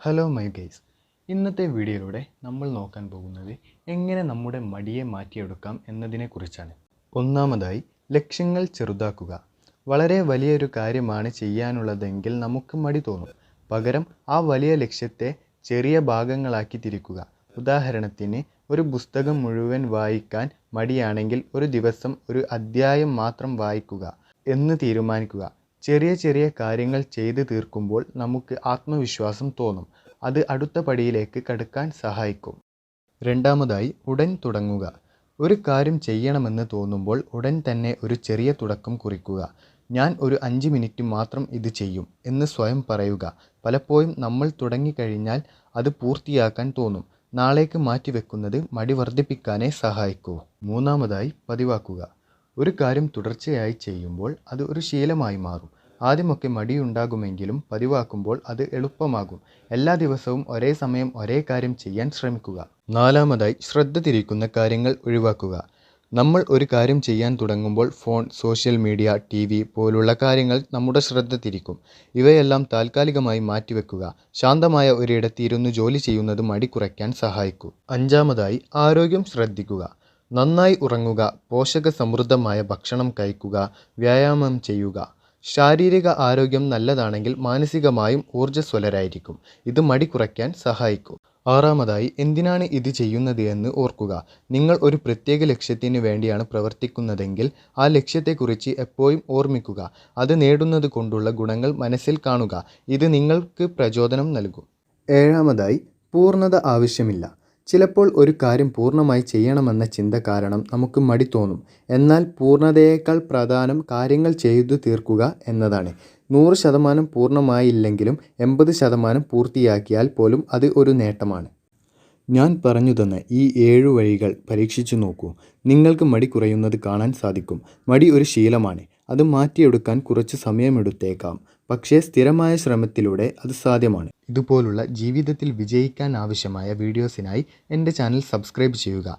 Hello my guys, ഇന്നത്തെ വീഡിയോയിലൂടെ നമ്മൾ നോക്കാൻ പോകുന്നത് എങ്ങനെ നമ്മുടെ മടിയെ മാറ്റിയെടുക്കാം എന്നതിനെക്കുറിച്ചാണ്. ഒന്നാമതായി, ലക്ഷ്യങ്ങൾ ചെറുതാക്കുക. വളരെ വലിയൊരു കാര്യമാണ് ചെയ്യാനുള്ളതെങ്കിൽ നമുക്ക് മടി തോന്നും. പകരം ആ വലിയ ലക്ഷ്യത്തെ ചെറിയ ഭാഗങ്ങളാക്കി തിരിക്കുക. ഉദാഹരണത്തിന്, ഒരു പുസ്തകം മുഴുവൻ വായിക്കാൻ മടിയാണെങ്കിൽ ഒരു ദിവസം ഒരു അധ്യായം മാത്രം വായിക്കുക എന്ന് തീരുമാനിക്കുക. ചെറിയ ചെറിയ കാര്യങ്ങൾ ചെയ്ത് തീർക്കുമ്പോൾ നമുക്ക് ആത്മവിശ്വാസം തോന്നും. അത് അടുത്ത പടിയിലേക്ക് കടക്കാൻ സഹായിക്കും. രണ്ടാമതായി, ഉടൻ തുടങ്ങുക. ഒരു കാര്യം ചെയ്യണമെന്ന് തോന്നുമ്പോൾ ഉടൻ തന്നെ ഒരു ചെറിയ തുടക്കം കുറിക്കുക. ഞാൻ ഒരു 5 മിനിറ്റ് മാത്രം ഇത് ചെയ്യും എന്ന് സ്വയം പറയുക. പലപ്പോഴും നമ്മൾ തുടങ്ങിക്കഴിഞ്ഞാൽ അത് പൂർത്തിയാക്കാൻ തോന്നും. നാളേക്ക് മാറ്റിവെക്കുന്നത് മടി വർദ്ധിപ്പിക്കാനേ സഹായിക്കൂ. മൂന്നാമതായി, പതിവാക്കുക. ഒരു കാര്യം തുടർച്ചയായി ചെയ്യുമ്പോൾ അത് ഒരു ശീലമായി മാറും. ആദ്യമൊക്കെ മടിയുണ്ടാകുമെങ്കിലും പതിവാക്കുമ്പോൾ അത് എളുപ്പമാകും. എല്ലാ ദിവസവും ഒരേ സമയം ഒരേ കാര്യം ചെയ്യാൻ ശ്രമിക്കുക. നാലാമതായി, ശ്രദ്ധ തിരിക്കുന്ന കാര്യങ്ങൾ ഒഴിവാക്കുക. നമ്മൾ ഒരു കാര്യം ചെയ്യാൻ തുടങ്ങുമ്പോൾ ഫോൺ, സോഷ്യൽ മീഡിയ, TV പോലുള്ള കാര്യങ്ങൾ നമ്മുടെ ശ്രദ്ധ തിരിക്കും. ഇവയെല്ലാം താൽക്കാലികമായി മാറ്റിവെക്കുക. ശാന്തമായ ഒരിടത്ത് ഇരുന്ന് ജോലി ചെയ്യുന്നത് മടി കുറയ്ക്കാൻ സഹായിക്കും. അഞ്ചാമതായി, ആരോഗ്യം ശ്രദ്ധിക്കുക. നന്നായി ഉറങ്ങുക, പോഷകസമൃദ്ധമായ ഭക്ഷണം കഴിക്കുക, വ്യായാമം ചെയ്യുക. ശാരീരിക ആരോഗ്യം നല്ലതാണെങ്കിൽ മാനസികമായും ഊർജ്ജസ്വലരായിരിക്കും. ഇത് മടി കുറയ്ക്കാൻ സഹായിക്കും. ആറാമതായി, എന്തിനാണ് ഇത് ചെയ്യുന്നത് എന്ന് ഓർക്കുക. നിങ്ങൾ ഒരു പ്രത്യേക ലക്ഷ്യത്തിന് വേണ്ടിയാണ് പ്രവർത്തിക്കുന്നതെങ്കിൽ ആ ലക്ഷ്യത്തെക്കുറിച്ച് എപ്പോഴും ഓർമ്മിക്കുക. അത് നേടുന്നത് കൊണ്ടുള്ള ഗുണങ്ങൾ മനസ്സിൽ കാണുക. ഇത് നിങ്ങൾക്ക് പ്രചോദനം നൽകും. ഏഴാമതായി, പൂർണ്ണത ആവശ്യമില്ല. ചിലപ്പോൾ ഒരു കാര്യം പൂർണ്ണമായി ചെയ്യണമെന്ന ചിന്ത കാരണം നമുക്ക് മടി തോന്നും. എന്നാൽ പൂർണ്ണതയേക്കാൾ പ്രധാനം കാര്യങ്ങൾ ചെയ്തു തീർക്കുക എന്നതാണ്. 100% പൂർണ്ണമായില്ലെങ്കിലും 80% പൂർത്തിയാക്കിയാൽ പോലും അത് ഒരു നേട്ടമാണ്. ഞാൻ പറഞ്ഞു തന്ന ഈ 7 വഴികൾ പരീക്ഷിച്ചു നോക്കൂ. നിങ്ങൾക്ക് മടി കുറയുന്നത് കാണാൻ സാധിക്കും. മടി ഒരു ശീലമാണ്. അത് മാറ്റിയെടുക്കാൻ കുറച്ച് സമയമെടുത്തേക്കാം. പക്ഷേ സ്ഥിരമായ ശ്രമത്തിലൂടെ അത് സാധ്യമാണ്. ഇതുപോലുള്ള ജീവിതത്തിൽ വിജയിക്കാൻ ആവശ്യമായ വീഡിയോസിനായി എൻ്റെ ചാനൽ സബ്സ്ക്രൈബ് ചെയ്യുക.